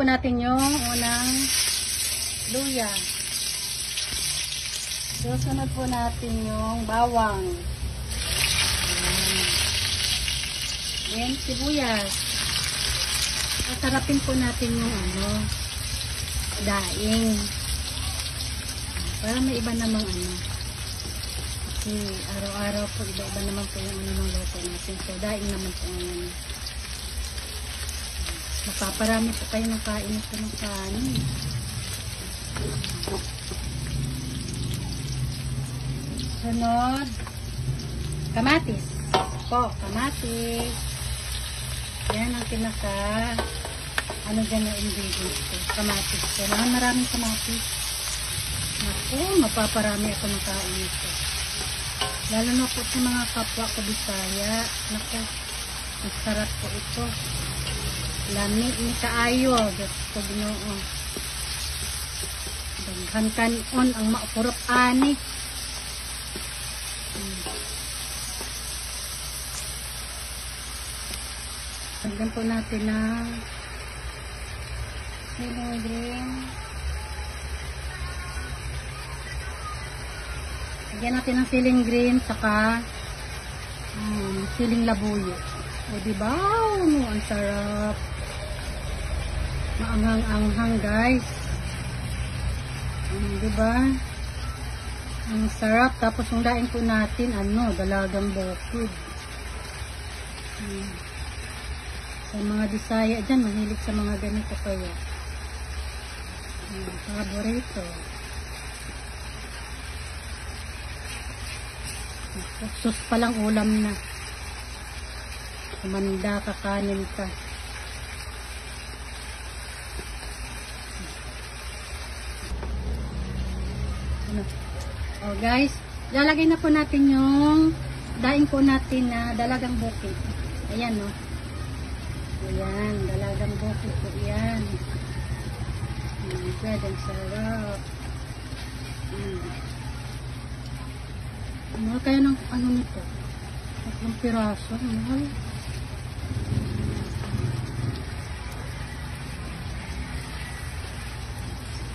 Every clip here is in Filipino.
po natin yung unang luya. Susunod po natin yung bawang. Ayan, sibuyas. Sasarapin po natin yung daing. Para may iba namang Kasi araw-araw po, iba-iba naman po yung ng luto natin. So, daing naman po ngayon. Mapaparami po kayo ng kain ito ng kanin. Sunod, kamatis. Kamatis. Yan ang pinaka dyan na ingredients ko. Kamatis. Kailangan maraming kamatis. Naku, mapaparami ako ng kain ito. Lalo na po sa mga kapwa ko Bisaya. Naku, ang sarap po ito. Lami ni kaayo. Gusto Ginoo. Daghan kanon ang maupurot ani. Lagyan po natin ng siling green. Lagyan natin ng siling green saka siling labuyo. O diba? Ang sarap. Maanghang-anghang guys. Diba? Ang sarap. Tapos yung daing po natin dalagang bukid. Sa mga Bisaya dyan, mahilig sa mga ganito kaya. Paborito. Sus palang ulam na. Kumanda ka, kanin ka. Oh guys, lalagay na po natin yung daing po natin na dalagang bukid. Ayan Ayan, dalagang bukid po yan. God, ang sarap. Mahal kaya ng nito? 3 piraso, mahal.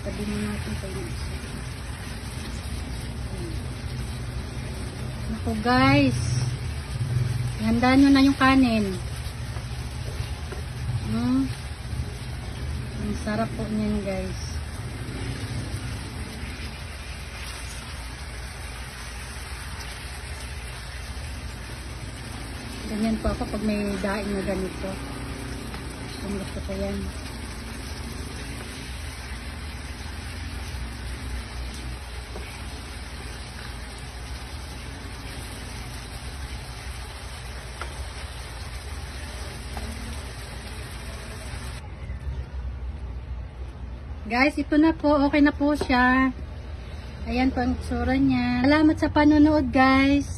Tabi mo natin kayo isa. Naku guys, ihandaan nyo na yung kanin. Ang sarap po niyan guys. Ganyan po ako pag may daing na ganito. Gusto ko yan. Guys, ito na po. Okay na po siya. Ayan po ang tsura niya. Salamat sa panonood guys.